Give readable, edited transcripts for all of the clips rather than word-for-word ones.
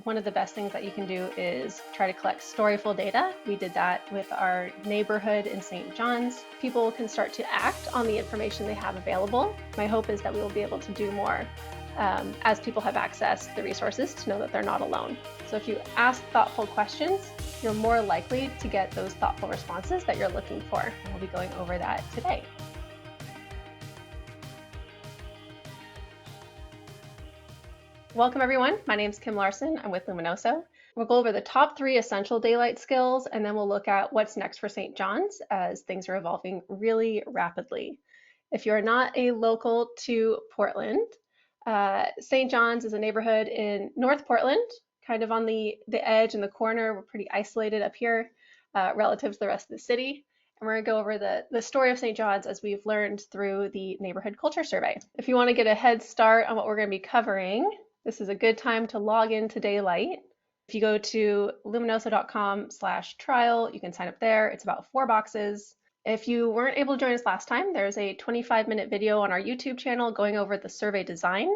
one of the best things that you can do is try to collect storyful data. We did that with our neighborhood in St. John's. People can start to act on the information they have available. My hope is that we will be able to do more as people have access to the resources to know that they're not alone. So if you ask thoughtful questions, you're more likely to get those thoughtful responses that you're looking for. And we'll be going over that today. Welcome everyone, my name is Kim Larson, I'm with Luminoso. We'll go over the top 3 essential daylight skills and then we'll look at what's next for St. John's as things are evolving really rapidly. If you're not a local to Portland, St. John's is a neighborhood in North Portland, kind of on the edge and the corner. We're pretty isolated up here relative to the rest of the city. And we're going to go over the story of St. John's as we've learned through the neighborhood culture survey. If you want to get a head start on what we're going to be covering, this is a good time to log into Daylight. If you go to luminoso.com/trial, you can sign up there. It's about 4 boxes. If you weren't able to join us last time, there's a 25-minute video on our YouTube channel going over the survey design,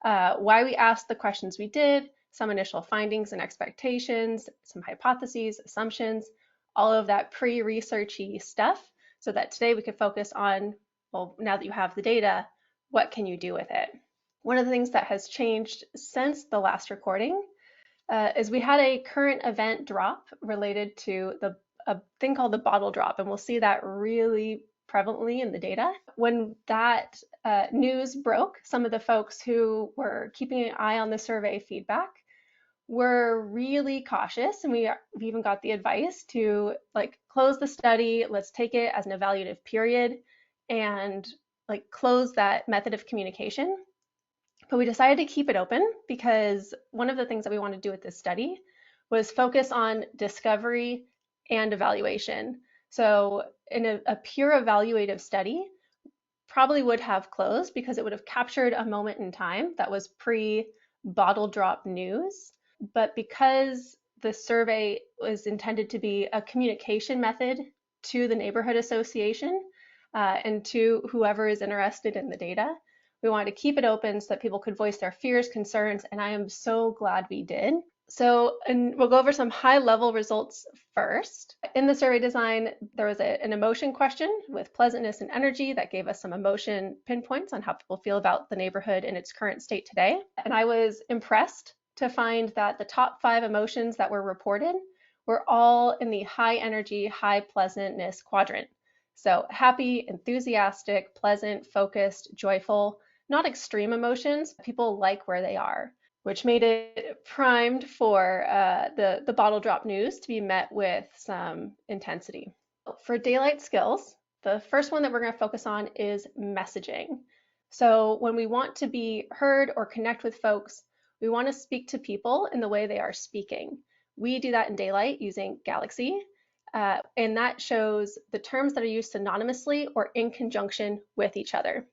why we asked the questions we did, some initial findings and expectations, some hypotheses, assumptions, all of that pre-researchy stuff, so that today we could focus on, well, now that you have the data, what can you do with it? One of the things that has changed since the last recording is we had a current event drop related to a thing called the BottleDrop, and we'll see that really prevalently in the data. When that news broke, some of the folks who were keeping an eye on the survey feedback were really cautious, and we've even got the advice to close the study, let's take it as an evaluative period, and close that method of communication. But we decided to keep it open because one of the things that we wanted to do with this study was focus on discovery and evaluation. So in a pure evaluative study, probably would have closed because it would have captured a moment in time that was pre-BottleDrop news. But because the survey was intended to be a communication method to the neighborhood association and to whoever is interested in the data, we wanted to keep it open so that people could voice their fears, concerns, and I am so glad we did. So, and we'll go over some high-level results first. In the survey design, there was an emotion question with pleasantness and energy that gave us some emotion pinpoints on how people feel about the neighborhood in its current state today. And I was impressed to find that the top 5 emotions that were reported were all in the high energy, high pleasantness quadrant. So happy, enthusiastic, pleasant, focused, joyful, not extreme emotions. People like where they are, which made it primed for the BottleDrop news to be met with some intensity. For daylight skills, the first one that we're going to focus on is messaging. So when we want to be heard or connect with folks, we want to speak to people in the way they are speaking. We do that in Daylight using Galaxy, and that shows the terms that are used synonymously or in conjunction with each other.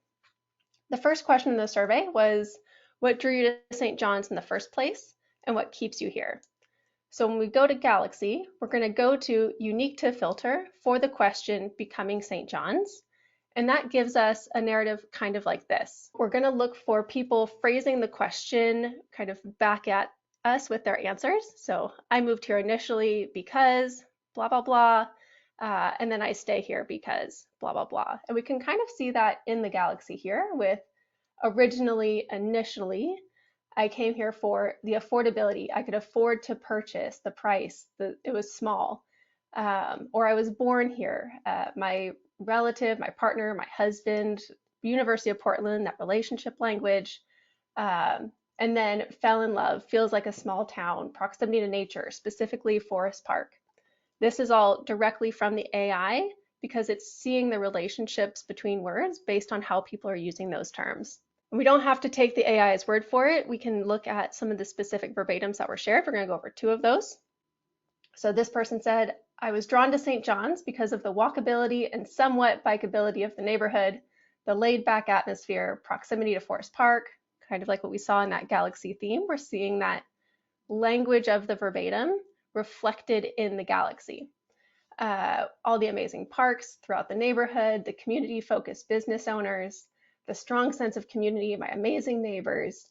The first question in the survey was, what drew you to St. John's in the first place, and what keeps you here? So when we go to Galaxy, we're going to go to unique to filter for the question becoming St. John's, and that gives us a narrative kind of like this. We're going to look for people phrasing the question kind of back at us with their answers. So I moved here initially because blah, blah, blah. And then I stay here because blah, blah, blah. And we can kind of see that in the Galaxy here with initially, I came here for the affordability. I could afford to purchase, the price, it was small. Or I was born here. My relative, my partner, my husband, University of Portland, that relationship language. And then fell in love, feels like a small town, proximity to nature, specifically Forest Park. This is all directly from the AI because it's seeing the relationships between words based on how people are using those terms. We don't have to take the AI's word for it. We can look at some of the specific verbatims that were shared. We're going to go over 2 of those. So this person said, I was drawn to St. John's because of the walkability and somewhat bikeability of the neighborhood, the laid-back atmosphere, proximity to Forest Park, kind of like what we saw in that Galaxy theme. We're seeing that language of the verbatim reflected in the Galaxy. All the amazing parks throughout the neighborhood, the community-focused business owners, the strong sense of community, my amazing neighbors,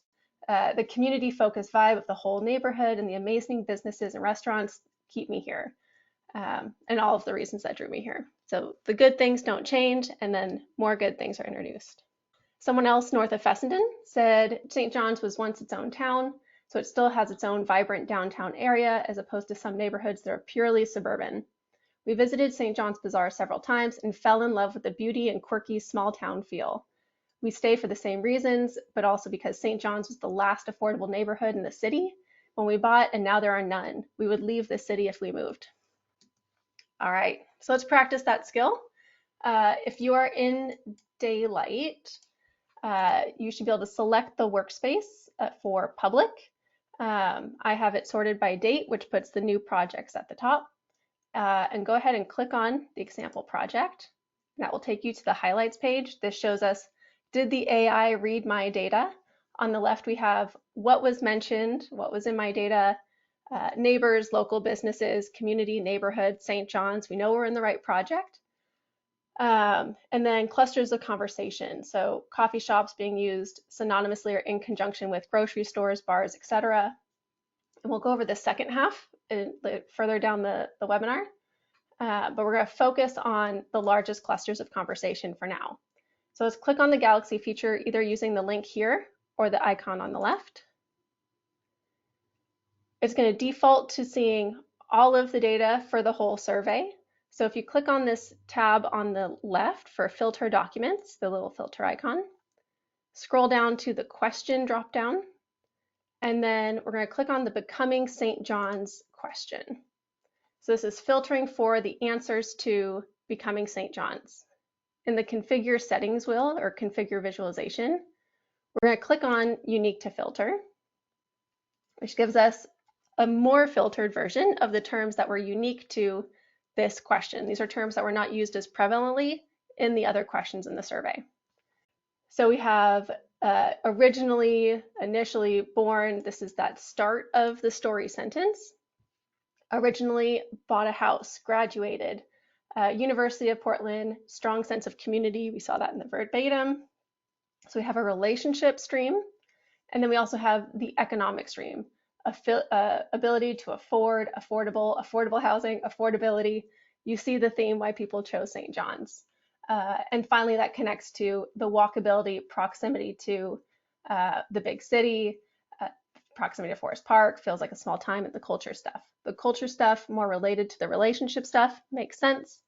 The community-focused vibe of the whole neighborhood and the amazing businesses and restaurants keep me here, and all of the reasons that drew me here. So the good things don't change, and then more good things are introduced. Someone else north of Fessenden said St. John's was once its own town, so it still has its own vibrant downtown area as opposed to some neighborhoods that are purely suburban. We visited St. John's Bazaar several times and fell in love with the beauty and quirky small town feel. We stay for the same reasons, but also because St. John's was the last affordable neighborhood in the city when we bought, and now there are none. We would leave the city if we moved. All right, so let's practice that skill. If you are in Daylight, you should be able to select the workspace for public. I have it sorted by date, which puts the new projects at the top. And go ahead and click on the example project. That will take you to the highlights page. This shows us, did the AI read my data? On the left, we have what was mentioned, what was in my data, neighbors, local businesses, community, neighborhood, St. John's. We know we're in the right project. And then clusters of conversation. So coffee shops being used synonymously or in conjunction with grocery stores, bars, etc. And we'll go over the second half further down the webinar. But we're going to focus on the largest clusters of conversation for now. So let's click on the Galaxy feature, either using the link here or the icon on the left. It's going to default to seeing all of the data for the whole survey. So if you click on this tab on the left for filter documents, the little filter icon, scroll down to the question dropdown, and then we're going to click on the Becoming St. John's question. So this is filtering for the answers to Becoming St. John's. In the Configure Settings wheel or Configure Visualization, we're going to click on Unique to Filter, which gives us a more filtered version of the terms that were unique to this question. These are terms that were not used as prevalently in the other questions in the survey. So we have originally, initially, born. This is that start of the story sentence. Originally, bought a house, graduated, University of Portland, strong sense of community. We saw that in the verbatim. So we have a relationship stream, and then we also have the economic stream, ability to afford, affordable housing, affordability. You see the theme why people chose St. John's. And finally, that connects to the walkability, proximity to the big city, proximity to Forest Park, feels like a small time, and the culture stuff. The culture stuff, more related to the relationship stuff, makes sense.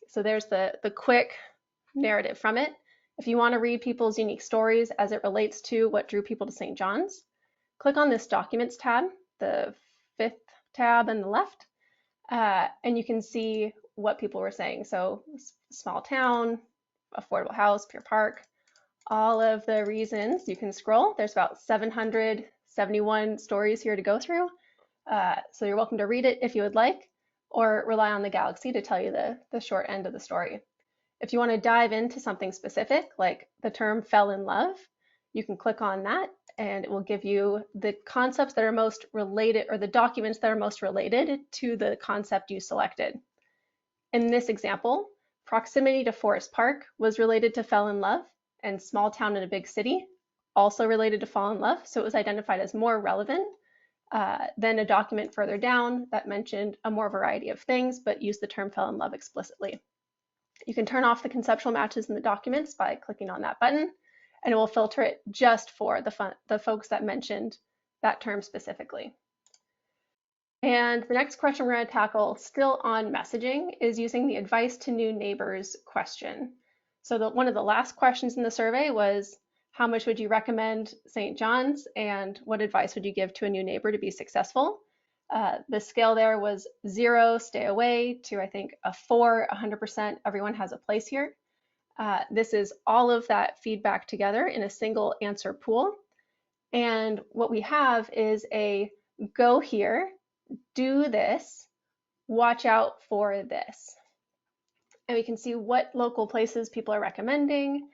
So there's the quick narrative from it. If you want to read people's unique stories as it relates to what drew people to St. John's, click on this Documents tab, the fifth tab on the left, and you can see what people were saying. So small town, affordable house, pure park, all of the reasons. You can scroll. There's about 771 stories here to go through. So you're welcome to read it if you would like, or rely on the Galaxy to tell you the short end of the story. If you want to dive into something specific, like the term fell in love, you can click on that and it will give you the concepts that are most related, or the documents that are most related to the concept you selected. In this example, proximity to Forest Park was related to fell in love, and small town in a big city also related to fall in love, so it was identified as more relevant than a document further down that mentioned a more variety of things but used the term fell in love explicitly. You can turn off the conceptual matches in the documents by clicking on that button, and it will filter it just for the folks that mentioned that term specifically. And the next question we're going to tackle, still on messaging, is using the advice to new neighbors question. So one of the last questions in the survey was, how much would you recommend St. John's, and what advice would you give to a new neighbor to be successful? The scale there was 0, stay away, to I think a 4, 100%, everyone has a place here. This is all of that feedback together in a single answer pool. And what we have is a go here, do this, watch out for this. And we can see what local places people are recommending,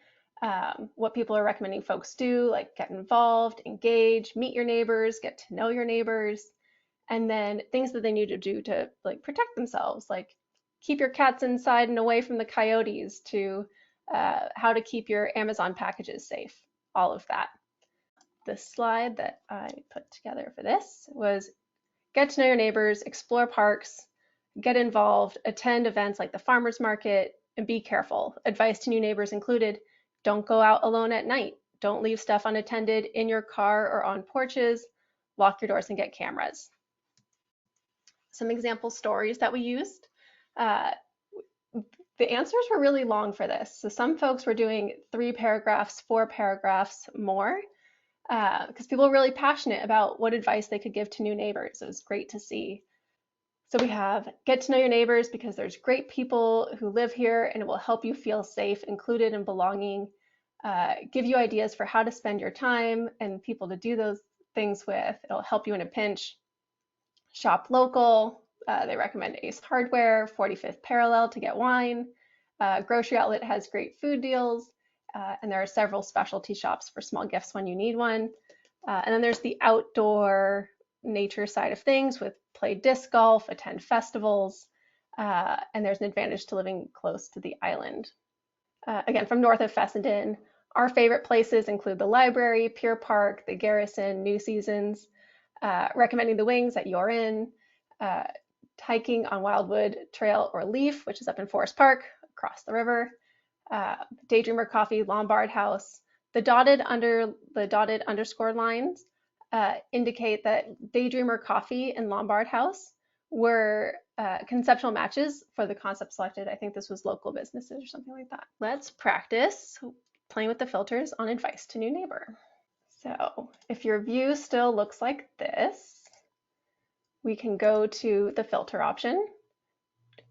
what people are recommending folks do, like get involved, engage, meet your neighbors, get to know your neighbors, and then things that they need to do to like protect themselves, like keep your cats inside and away from the coyotes, to how to keep your Amazon packages safe, all of that. the slide that I put together for this was get to know your neighbors, explore parks, get involved, attend events like the farmers market, and be careful. Advice to new neighbors included, don't go out alone at night. Don't leave stuff unattended in your car or on porches. Lock your doors and get cameras. Some example stories that we used. The answers were really long for this. So some folks were doing 3 paragraphs, 4 paragraphs more, because people were really passionate about what advice they could give to new neighbors. It was great to see. So we have get to know your neighbors because there's great people who live here and it will help you feel safe, included, and belonging. Give you ideas for how to spend your time and people to do those things with. It'll help you in a pinch. Shop local. They recommend Ace Hardware, 45th Parallel to get wine. Grocery Outlet has great food deals. And there are several specialty shops for small gifts when you need one. And then there's the outdoor nature side of things with play disc golf, attend festivals, and there's an advantage to living close to the island. Again, from north of Fessenden, our favorite places include the library, Pier Park, the Garrison, New Seasons, recommending the Wings at You're In, hiking on Wildwood Trail or Leaf, which is up in Forest Park, across the river, Daydreamer Coffee, Lombard House. The dotted underscore lines indicate that Daydreamer Coffee and Lombard House were conceptual matches for the concept selected. I think this was local businesses or something like that. Let's practice playing with the filters on advice to new neighbor. So if your view still looks like this, we can go to the filter option,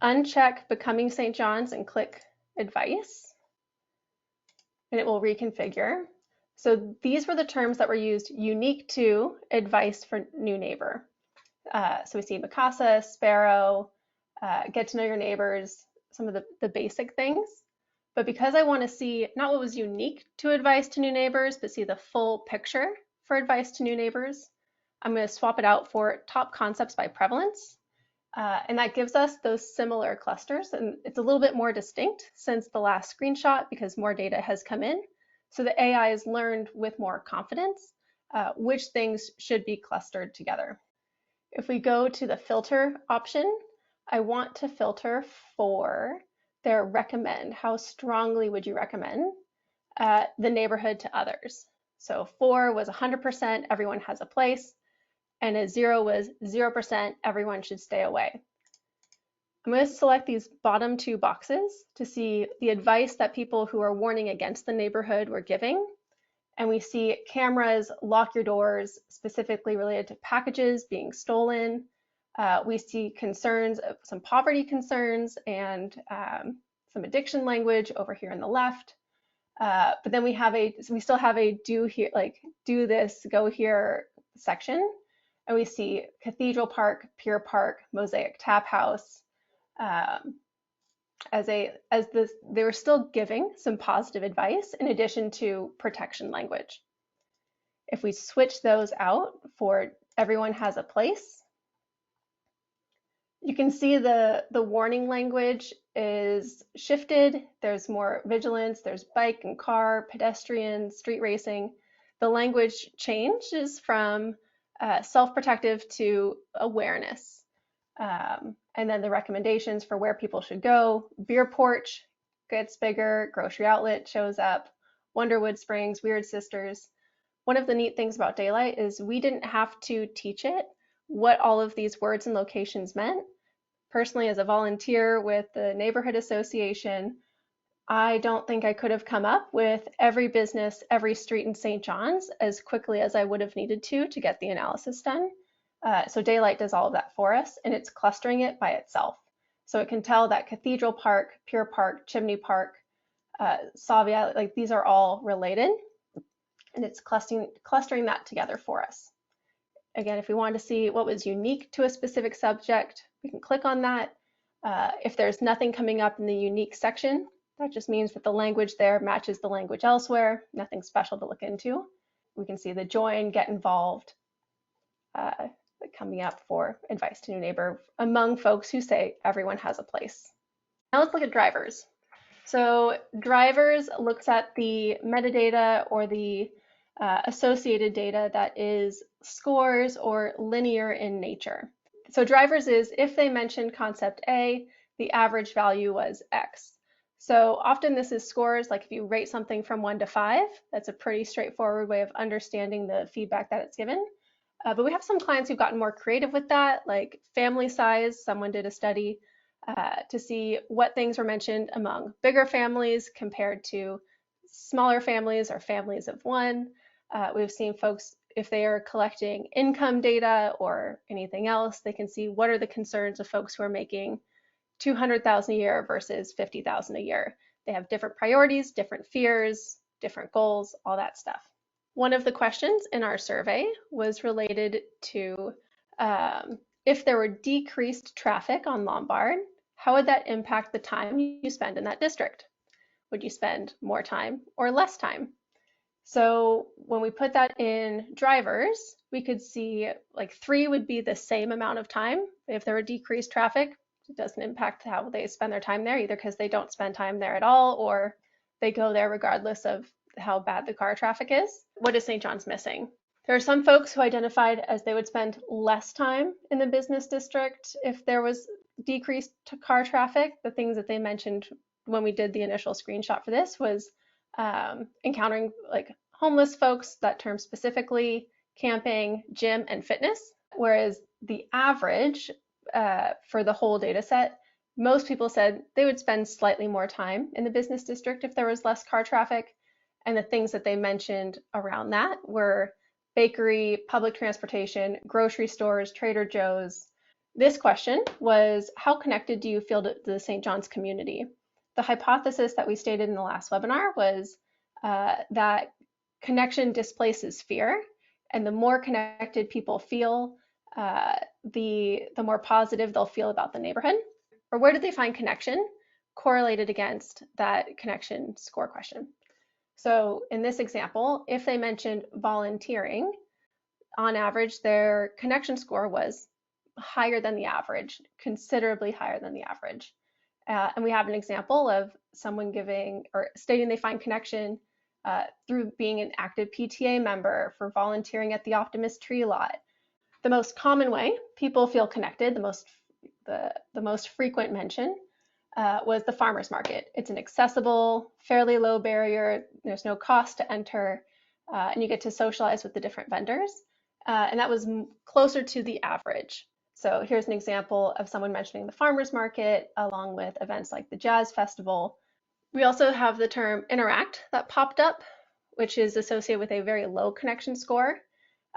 uncheck Becoming St. John's and click Advice, and it will reconfigure. So these were the terms that were used unique to advice for new neighbor. So we see Mikasa, Sparrow, get to know your neighbors, some of the basic things. But because I want to see not what was unique to advice to new neighbors, but see the full picture for advice to new neighbors, I'm going to swap it out for top concepts by prevalence. And that gives us those similar clusters. And it's a little bit more distinct since the last screenshot because more data has come in. So the AI has learned with more confidence which things should be clustered together. If we go to the filter option, I want to filter for their recommend. How strongly would you recommend the neighborhood to others? So 4 was 100%, everyone has a place, and a 0 was 0%, everyone should stay away. I'm going to select these bottom 2 boxes to see the advice that people who are warning against the neighborhood were giving. And we see cameras, lock your doors, specifically related to packages being stolen. We see concerns, some poverty concerns, and some addiction language over here on the left. But then we still have a do here, like do this, go here section. And we see Cathedral Park, Pier Park, Mosaic Tap House. They were still giving some positive advice in addition to protection language. If we switch those out for everyone has a place, you can see the warning language is shifted. There's more vigilance, there's bike and car, pedestrian, street racing. The language changes from self-protective to awareness. And then the recommendations for where people should go. Beer porch gets bigger, grocery outlet shows up, Wonderwood Springs, Weird Sisters. One of the neat things about Daylight is we didn't have to teach it what all of these words and locations meant. Personally, as a volunteer with the neighborhood association, I don't think I could have come up with every business, every street in St. John's as quickly as I would have needed to get the analysis done. So Daylight does all of that for us, and it's clustering it by itself. So it can tell that Cathedral Park, Pier Park, Chimney Park, Savia, like these are all related, and it's clustering that together for us. Again, if we want to see what was unique to a specific subject, we can click on that. If there's nothing coming up in the unique section, that just means that the language there matches the language elsewhere, nothing special to look into. We can see the join, get involved, coming up for advice to new neighbor among folks who say everyone has a place. Now let's look at drivers. So drivers looks at the metadata or the associated data that is scores or linear in nature. So drivers is if they mentioned concept A, the average value was X. So often this is scores, like if you rate something from 1 to 5, that's a pretty straightforward way of understanding the feedback that it's given. But we have some clients who've gotten more creative with that, like family size. Someone did a study to see what things were mentioned among bigger families compared to smaller families or families of one. We've seen folks, if they are collecting income data or anything else, they can see what are the concerns of folks who are making 200,000 a year versus 50,000 a year. They have different priorities, different fears, different goals, all that stuff. One of the questions in our survey was related to if there were decreased traffic on Lombard, how would that impact the time you spend in that district? Would you spend more time or less time? So when we put that in drivers, we could see like 3 would be the same amount of time. If there were decreased traffic, it doesn't impact how they spend their time there, either because they don't spend time there at all or they go there regardless of how bad the car traffic is. What is St. John's missing? There are some folks who identified as they would spend less time in the business district if there was decreased car traffic. The things that they mentioned when we did the initial screenshot for this was encountering like homeless folks, that term specifically, camping, gym, and fitness. Whereas the average for the whole data set, most people said they would spend slightly more time in the business district if there was less car traffic. And the things that they mentioned around that were bakery, public transportation, grocery stores, Trader Joe's. This question was, how connected do you feel to the St. John's community? The hypothesis that we stated in the last webinar was that connection displaces fear, and the more connected people feel, the more positive they'll feel about the neighborhood. Or where did they find connection correlated against that connection score question? So in this example, if they mentioned volunteering, on average, their connection score was higher than the average, considerably higher than the average. And we have an example of someone giving or stating they find connection through being an active PTA member, for volunteering at the Optimist Tree Lot. The most common way people feel connected, the most frequent mention, was the farmer's market. It's an accessible, fairly low barrier. There's no cost to enter, and you get to socialize with the different vendors. And that was closer to the average. So here's an example of someone mentioning the farmer's market along with events like the Jazz Festival. We also have the term interact that popped up, which is associated with a very low connection score.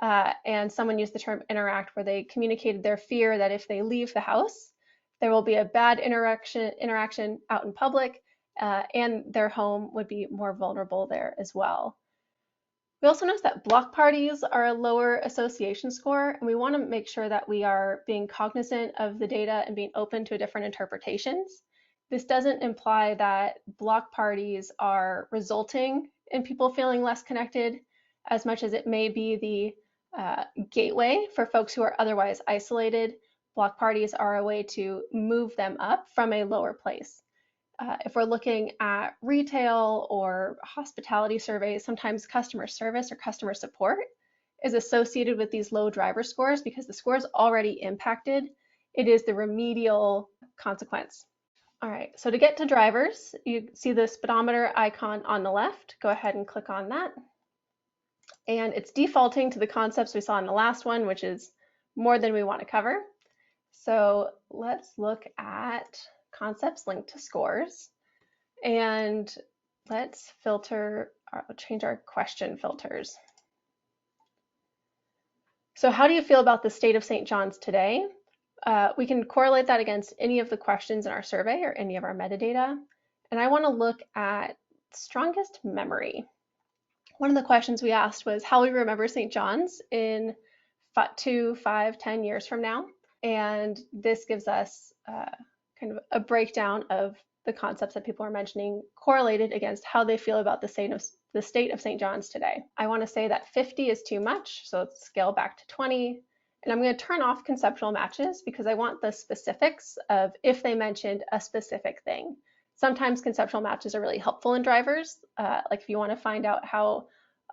And someone used the term interact where they communicated their fear that if they leave the house, there will be a bad interaction out in public, and their home would be more vulnerable there as well. We also notice that block parties are a lower association score, and we want to make sure that we are being cognizant of the data and being open to different interpretations. This doesn't imply that block parties are resulting in people feeling less connected, as much as it may be the gateway for folks who are otherwise isolated. Block parties are a way to move them up from a lower place. If we're looking at retail or hospitality surveys, sometimes customer service or customer support is associated with these low driver scores because the score is already impacted. It is the remedial consequence. All right, so to get to drivers, you see the speedometer icon on the left. Go ahead and click on that. And it's defaulting to the concepts we saw in the last one, which is more than we want to cover. So let's look at concepts linked to scores, and let's change our question filters. So how do you feel about the state of St. John's today? We can correlate that against any of the questions in our survey or any of our metadata. And I want to look at strongest memory. One of the questions we asked was how we remember St. John's in 2, 5, 10 years from now. And this gives us kind of a breakdown of the concepts that people are mentioning correlated against how they feel about the state of St. John's today. I want to say that 50 is too much, so let's scale back to 20. And I'm going to turn off conceptual matches because I want the specifics of if they mentioned a specific thing. Sometimes conceptual matches are really helpful in drivers. Like if you want to find out how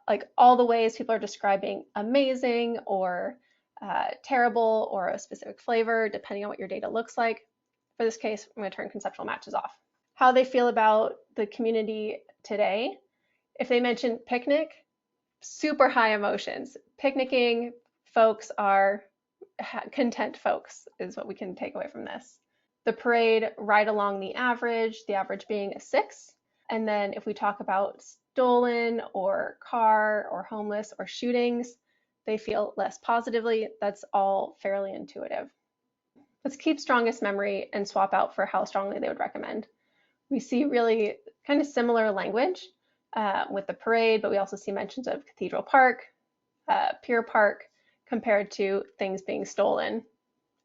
like all the ways people are describing amazing or terrible or a specific flavor, depending on what your data looks like. For this case, I'm going to turn conceptual matches off. How they feel about the community today. If they mention picnic, super high emotions. Picnicking folks are content folks, is what we can take away from this. The parade, right along the average being a 6. And then if we talk about stolen or car or homeless or shootings, they feel less positively. That's all fairly intuitive. Let's keep strongest memory and swap out for how strongly they would recommend. We see really kind of similar language with the parade, but we also see mentions of Cathedral Park, Pier Park, compared to things being stolen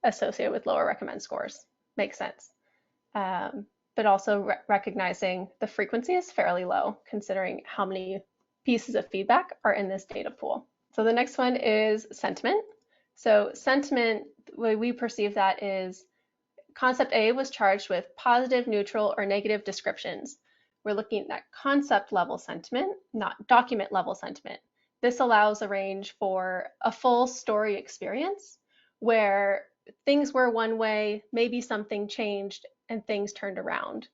associated with lower recommend scores. Makes sense. But also recognizing the frequency is fairly low considering how many pieces of feedback are in this data pool. So the next one is sentiment. So sentiment, the way we perceive that is concept A was charged with positive, neutral, or negative descriptions. We're looking at concept level sentiment, not document level sentiment. This allows a range for a full story experience where things were one way, maybe something changed and things turned around.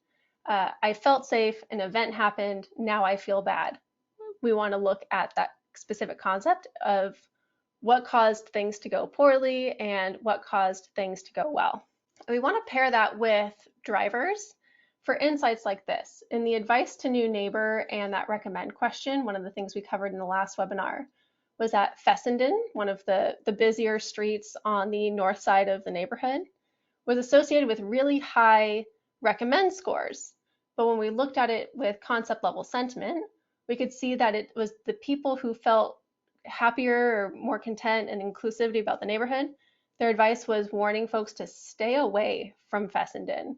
I felt safe, an event happened, now I feel bad. We want to look at that specific concept of what caused things to go poorly and what caused things to go well. We want to pair that with drivers for insights like this. In the advice to new neighbor and that recommend question, one of the things we covered in the last webinar was that Fessenden, one of the busier streets on the north side of the neighborhood, was associated with really high recommend scores. But when we looked at it with concept level sentiment, we could see that it was the people who felt happier or more content and inclusivity about the neighborhood. Their advice was warning folks to stay away from Fessenden.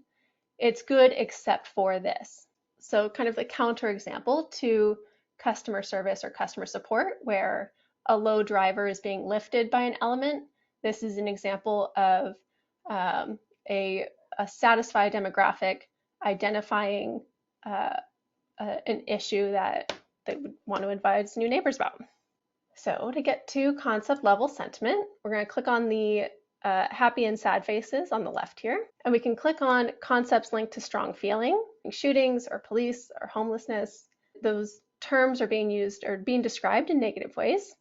It's good except for this. So kind of the counterexample to customer service or customer support where a low driver is being lifted by an element. This is an example of a satisfied demographic identifying an issue that they would want to advise new neighbors about. So to get to concept level sentiment, we're going to click on the happy and sad faces on the left here, and we can click on concepts linked to strong feeling, like shootings or police or homelessness. Those terms are being used or being described in negative ways,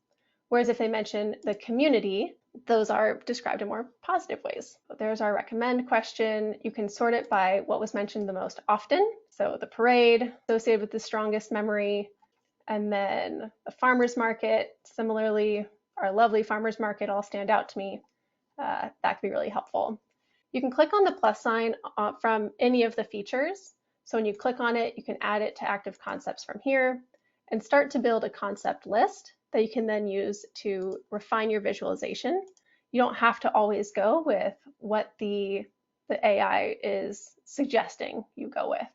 whereas if they mention the community, those are described in more positive ways. So there's our recommend question. You can sort it by what was mentioned the most often. So the parade associated with the strongest memory, and then the farmer's market, similarly, our lovely farmer's market all stand out to me. That could be really helpful. You can click on the plus sign from any of the features. So when you click on it, you can add it to active concepts from here and start to build a concept list that you can then use to refine your visualization. You don't have to always go with what the AI is suggesting you go with.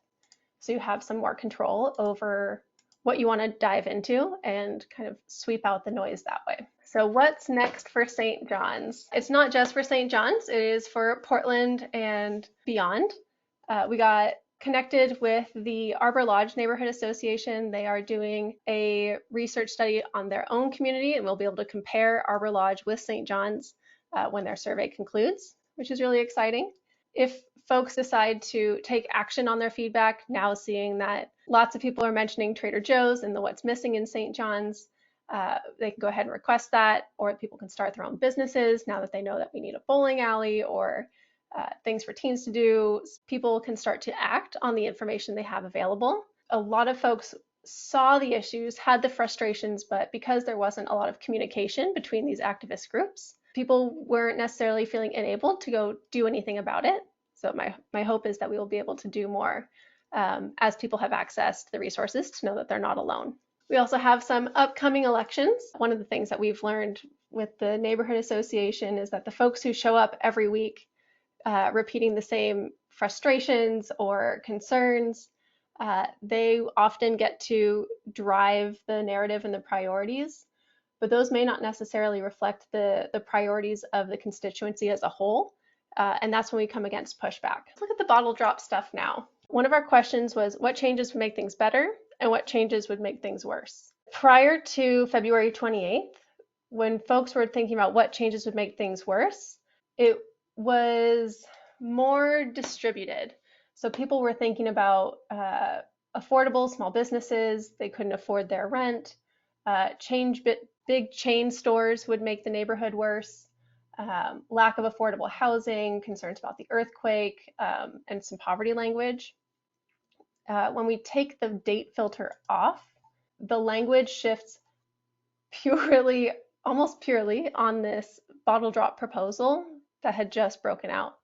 So you have some more control over what you want to dive into and kind of sweep out the noise that way. So what's next for St. John's? It's not just for St. John's, it is for Portland and beyond. We got connected with the Arbor Lodge Neighborhood Association. They are doing a research study on their own community, and we'll be able to compare Arbor Lodge with St. John's when their survey concludes, which is really exciting. If folks decide to take action on their feedback, now seeing that lots of people are mentioning Trader Joe's and the what's missing in St. John's, they can go ahead and request that, or people can start their own businesses now that they know that we need a bowling alley or things for teens to do. People can start to act on the information they have available. A lot of folks saw the issues, had the frustrations, but because there wasn't a lot of communication between these activist groups, people weren't necessarily feeling enabled to go do anything about it. So my hope is that we will be able to do more as people have access to the resources to know that they're not alone. We also have some upcoming elections. One of the things that we've learned with the neighborhood association is that the folks who show up every week repeating the same frustrations or concerns, they often get to drive the narrative and the priorities, but those may not necessarily reflect the priorities of the constituency as a whole. And that's when we come against pushback. Let's look at the BottleDrop stuff now. One of our questions was what changes would make things better and what changes would make things worse. Prior to February 28th, when folks were thinking about what changes would make things worse, it was more distributed. So people were thinking about affordable small businesses, they couldn't afford their rent, big chain stores would make the neighborhood worse, lack of affordable housing, concerns about the earthquake, and some poverty language. When we take the date filter off, the language shifts purely, almost purely, on this BottleDrop proposal that had just broken out.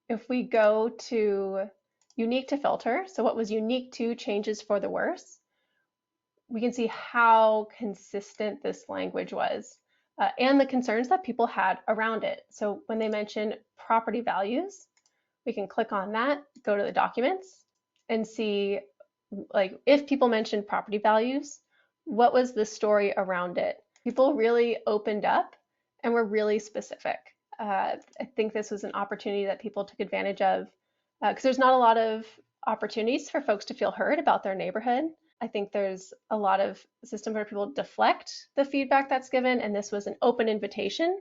If we go to unique to filter, so what was unique to changes for the worse, we can see how consistent this language was and the concerns that people had around it. So when they mention property values, we can click on that, go to the documents, and see, like, if people mentioned property values, what was the story around it? People really opened up and were really specific. I think this was an opportunity that people took advantage of because there's not a lot of opportunities for folks to feel heard about their neighborhood. I think there's a lot of systems where people deflect the feedback that's given, and this was an open invitation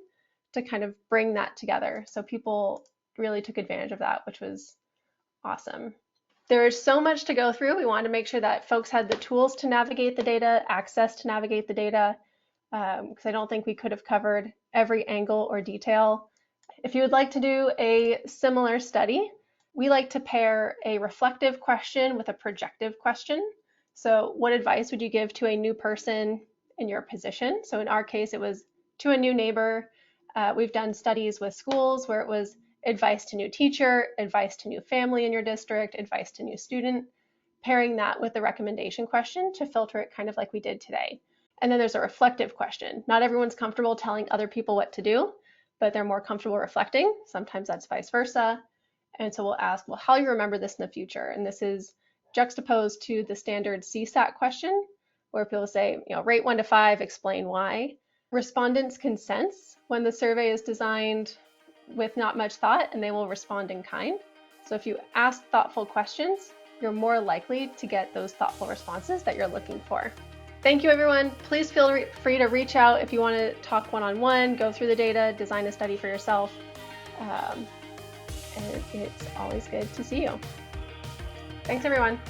to kind of bring that together. So people really took advantage of that, which was awesome. There is so much to go through. We wanted to make sure that folks had the tools to navigate the data, access to navigate the data, because I don't think we could have covered every angle or detail. If you would like to do a similar study, we like to pair a reflective question with a projective question. So what advice would you give to a new person in your position? So in our case, it was to a new neighbor. We've done studies with schools where it was advice to new teacher, advice to new family in your district, advice to new student, pairing that with the recommendation question to filter it kind of like we did today. And then there's a reflective question. Not everyone's comfortable telling other people what to do, but they're more comfortable reflecting. Sometimes that's vice versa. And so we'll ask, well, how do you remember this in the future? And this is juxtaposed to the standard CSAT question, where people say, rate 1 to 5, explain why. Respondents can sense when the survey is designed with not much thought, and they will respond in kind. So if you ask thoughtful questions, you're more likely to get those thoughtful responses that you're looking for. Thank you, everyone. Please feel free to reach out if you want to talk one-on-one, go through the data, design a study for yourself. And it's always good to see you. Thanks, everyone.